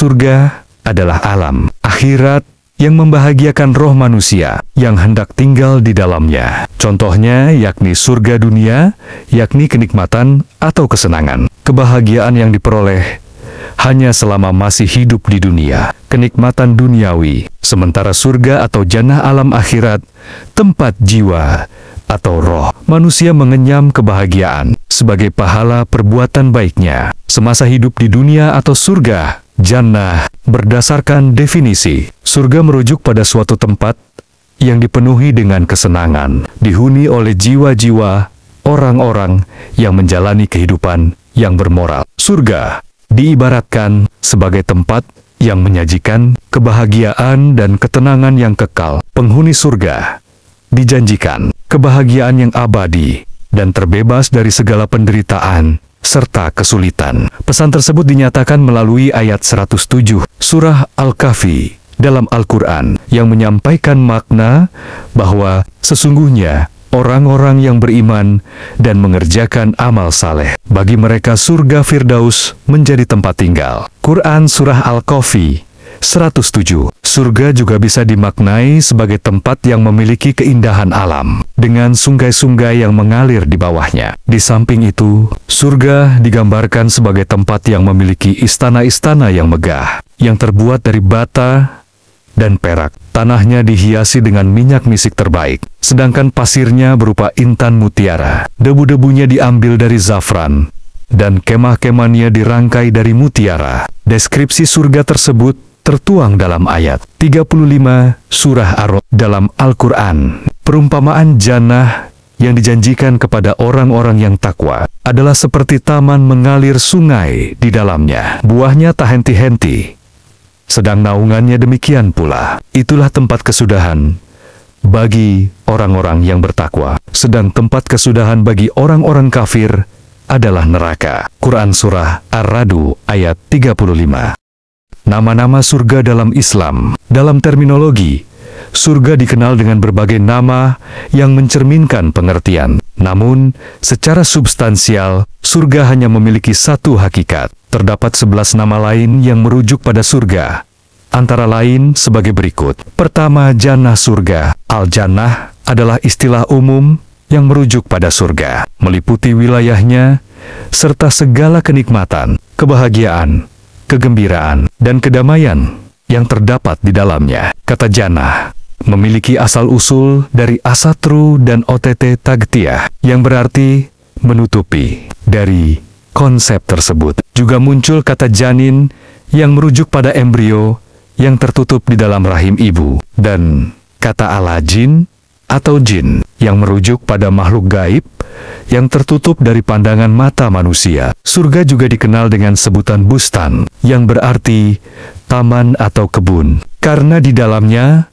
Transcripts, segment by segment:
Surga adalah alam akhirat yang membahagiakan roh manusia yang hendak tinggal di dalamnya. Contohnya yakni surga dunia, yakni kenikmatan atau kesenangan. Kebahagiaan yang diperoleh hanya selama masih hidup di dunia, kenikmatan duniawi. Sementara surga atau jannah alam akhirat, tempat jiwa atau roh manusia mengenyam kebahagiaan sebagai pahala perbuatan baiknya semasa hidup di dunia atau surga. Jannah, berdasarkan definisi, surga merujuk pada suatu tempat yang dipenuhi dengan kesenangan, dihuni oleh jiwa-jiwa orang-orang yang menjalani kehidupan yang bermoral. Surga diibaratkan sebagai tempat yang menyajikan kebahagiaan dan ketenangan yang kekal. Penghuni surga dijanjikan kebahagiaan yang abadi dan terbebas dari segala penderitaan serta kesulitan. Pesan tersebut dinyatakan melalui ayat 107 surah Al-Kahfi dalam Al-Quran yang menyampaikan makna bahwa sesungguhnya orang-orang yang beriman dan mengerjakan amal saleh, bagi mereka surga Firdaus menjadi tempat tinggal. Quran Surah Al-Kahfi 107. Surga juga bisa dimaknai sebagai tempat yang memiliki keindahan alam, dengan sungai-sungai yang mengalir di bawahnya. Di samping itu, surga digambarkan sebagai tempat yang memiliki istana-istana yang megah, yang terbuat dari bata dan perak. Tanahnya dihiasi dengan minyak misik terbaik, sedangkan pasirnya berupa intan mutiara. Debu-debunya diambil dari zafran, dan kemah-kemahnya dirangkai dari mutiara. Deskripsi surga tersebut tertuang dalam ayat 35 surah Ar-Ra'd dalam Al-Quran. Perumpamaan jannah yang dijanjikan kepada orang-orang yang takwa adalah seperti taman mengalir sungai di dalamnya. Buahnya tak henti-henti, sedang naungannya demikian pula. Itulah tempat kesudahan bagi orang-orang yang bertakwa, sedang tempat kesudahan bagi orang-orang kafir adalah neraka. Quran Surah Ar-Ra'd ayat 35. Nama-nama surga dalam Islam. Dalam terminologi, surga dikenal dengan berbagai nama yang mencerminkan pengertian. Namun, secara substansial, surga hanya memiliki satu hakikat. Terdapat 11 nama lain yang merujuk pada surga, antara lain sebagai berikut. Pertama, jannah surga. Al-Jannah adalah istilah umum yang merujuk pada surga, meliputi wilayahnya, serta segala kenikmatan, kebahagiaan, kegembiraan, dan kedamaian yang terdapat di dalamnya. Kata jannah memiliki asal-usul dari asatru dan ott tagtiyah, yang berarti menutupi. Dari konsep tersebut juga muncul kata janin yang merujuk pada embrio yang tertutup di dalam rahim ibu, dan kata alajin atau jin yang merujuk pada makhluk gaib yang tertutup dari pandangan mata manusia. Surga juga dikenal dengan sebutan bustan, yang berarti taman atau kebun, karena di dalamnya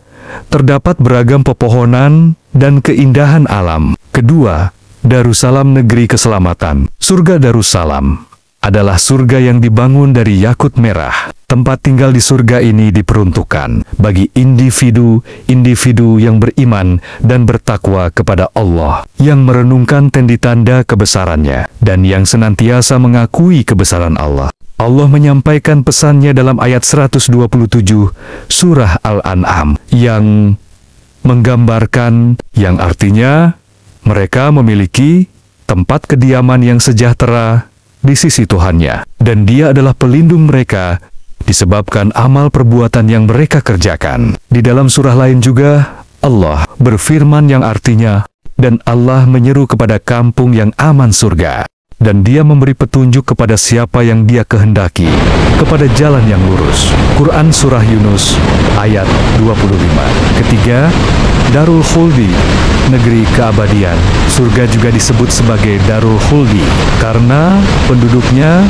terdapat beragam pepohonan dan keindahan alam. Kedua, Darussalam negeri keselamatan. Surga Darussalam adalah surga yang dibangun dari yakut merah. Tempat tinggal di surga ini diperuntukkan bagi individu-individu yang beriman dan bertakwa kepada Allah, yang merenungkan tanda kebesarannya, dan yang senantiasa mengakui kebesaran Allah. Allah menyampaikan pesannya dalam ayat 127 surah Al-An'am, yang menggambarkan, yang artinya mereka memiliki tempat kediaman yang sejahtera di sisi Tuhannya, dan Dia adalah pelindung mereka disebabkan amal perbuatan yang mereka kerjakan. Di dalam surah lain juga, Allah berfirman yang artinya, dan Allah menyeru kepada kampung yang aman surga, dan Dia memberi petunjuk kepada siapa yang Dia kehendaki, kepada jalan yang lurus. Quran Surah Yunus, ayat 25. Ketiga, Darul Khuldi, negeri keabadian. Surga juga disebut sebagai Darul Khuldi, karena penduduknya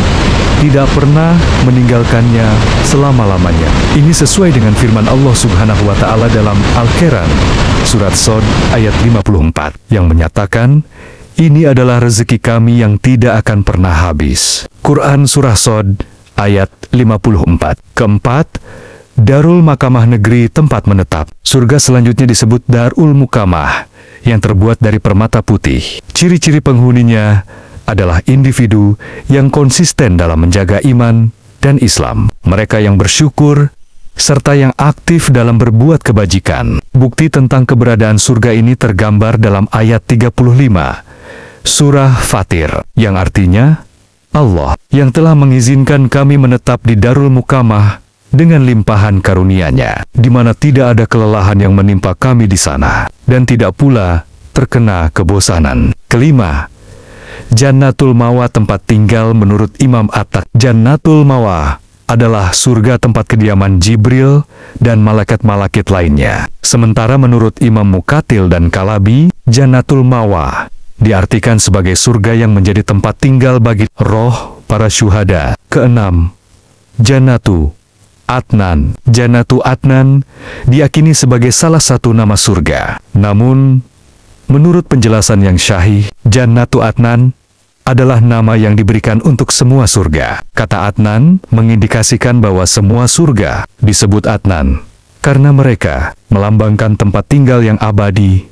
tidak pernah meninggalkannya selama-lamanya. Ini sesuai dengan firman Allah Subhanahu wa Ta'ala dalam Al-Quran, surat Shad ayat 54, yang menyatakan, ini adalah rezeki kami yang tidak akan pernah habis. Quran Surah Shad ayat 54. Keempat, Darul Makamah negeri tempat menetap. Surga selanjutnya disebut Darul Mukamah, yang terbuat dari permata putih. Ciri-ciri penghuninya adalah individu yang konsisten dalam menjaga iman dan Islam, mereka yang bersyukur, serta yang aktif dalam berbuat kebajikan. Bukti tentang keberadaan surga ini tergambar dalam ayat 35, Surah Fatir, yang artinya, Allah yang telah mengizinkan kami menetap di Darul Muqamah dengan limpahan karunia-Nya, di mana tidak ada kelelahan yang menimpa kami di sana, dan tidak pula terkena kebosanan. Kelima, Jannatul Mawa tempat tinggal menurut Imam At-Tak. Jannatul Mawa adalah surga tempat kediaman Jibril dan malaikat-malaikat lainnya. Sementara menurut Imam Muqatil dan Kalabi, Jannatul Mawa diartikan sebagai surga yang menjadi tempat tinggal bagi roh para syuhada. Keenam, Jannatu Adnan. Jannatu Adnan diyakini sebagai salah satu nama surga. Namun, menurut penjelasan yang syahih, Jannatu Adnan adalah nama yang diberikan untuk semua surga. Kata Adnan mengindikasikan bahwa semua surga disebut Adnan karena mereka melambangkan tempat tinggal yang abadi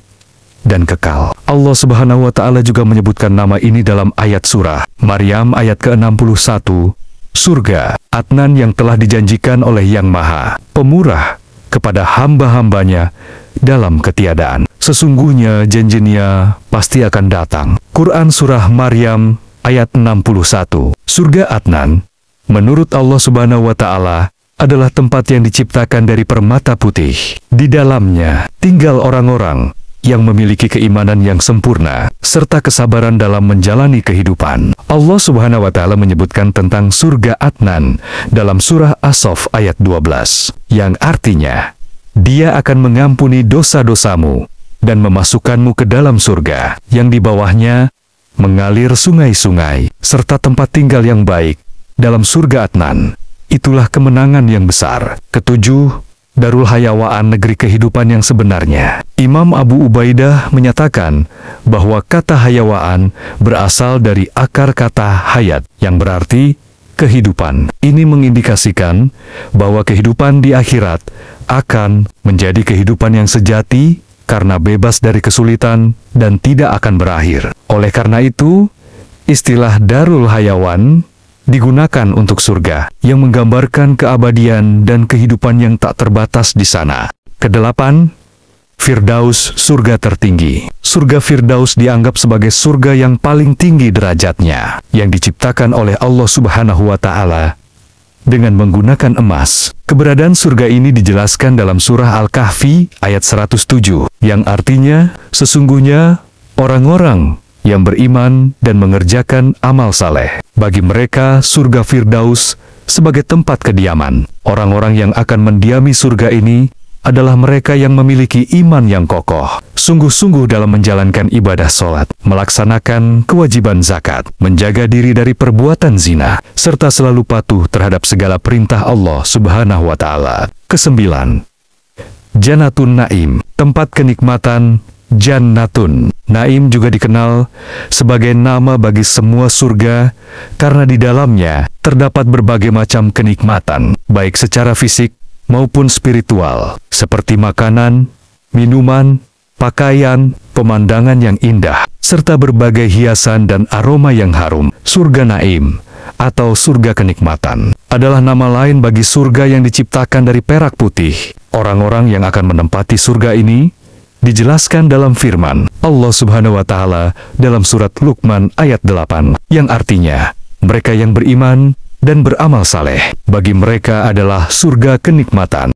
dan kekal. Allah Subhanahu wa Ta'ala juga menyebutkan nama ini dalam ayat surah Maryam ayat ke-61, surga Adnan yang telah dijanjikan oleh Yang Maha Pemurah kepada hamba-hambanya dalam ketiadaan. Sesungguhnya janjinya pasti akan datang. Quran Surah Maryam ayat 61. Surga Adnan, menurut Allah Subhanahu wa Ta'ala, adalah tempat yang diciptakan dari permata putih. Di dalamnya tinggal orang-orang yang memiliki keimanan yang sempurna, serta kesabaran dalam menjalani kehidupan. Allah Subhanahu wa Ta'ala menyebutkan tentang surga Adnan dalam surah As-Saff ayat 12, yang artinya, Dia akan mengampuni dosa-dosamu dan memasukkanmu ke dalam surga, yang di bawahnya mengalir sungai-sungai, serta tempat tinggal yang baik dalam surga Adnan. Itulah kemenangan yang besar. Ketujuh, Darul Hayawaan, negeri kehidupan yang sebenarnya. Imam Abu Ubaidah menyatakan bahwa kata hayawaan berasal dari akar kata hayat, yang berarti kehidupan. Ini mengindikasikan bahwa kehidupan di akhirat akan menjadi kehidupan yang sejati karena bebas dari kesulitan dan tidak akan berakhir. Oleh karena itu, istilah Darul Hayawan digunakan untuk surga, yang menggambarkan keabadian dan kehidupan yang tak terbatas di sana. Kedelapan, Firdaus, surga tertinggi. Surga Firdaus dianggap sebagai surga yang paling tinggi derajatnya, yang diciptakan oleh Allah Subhanahu wa Ta'ala dengan menggunakan emas. Keberadaan surga ini dijelaskan dalam surah Al-Kahfi ayat 107, yang artinya, sesungguhnya orang-orang yang beriman dan mengerjakan amal saleh, bagi mereka surga Firdaus sebagai tempat kediaman. Orang-orang yang akan mendiami surga ini adalah mereka yang memiliki iman yang kokoh, sungguh-sungguh dalam menjalankan ibadah sholat, melaksanakan kewajiban zakat, menjaga diri dari perbuatan zina, serta selalu patuh terhadap segala perintah Allah Subhanahu wa Ta'ala. Kesembilan, Jannatun Naim, tempat kenikmatan. Jannatun Naim juga dikenal sebagai nama bagi semua surga karena di dalamnya terdapat berbagai macam kenikmatan, baik secara fisik maupun spiritual, seperti makanan, minuman, pakaian, pemandangan yang indah, serta berbagai hiasan dan aroma yang harum. Surga Naim atau surga kenikmatan adalah nama lain bagi surga yang diciptakan dari perak putih. Orang-orang yang akan menempati surga ini dijelaskan dalam firman Allah Subhanahu wa Ta'ala dalam surat Luqman ayat 8, yang artinya, mereka yang beriman dan beramal saleh, bagi mereka adalah surga kenikmatan.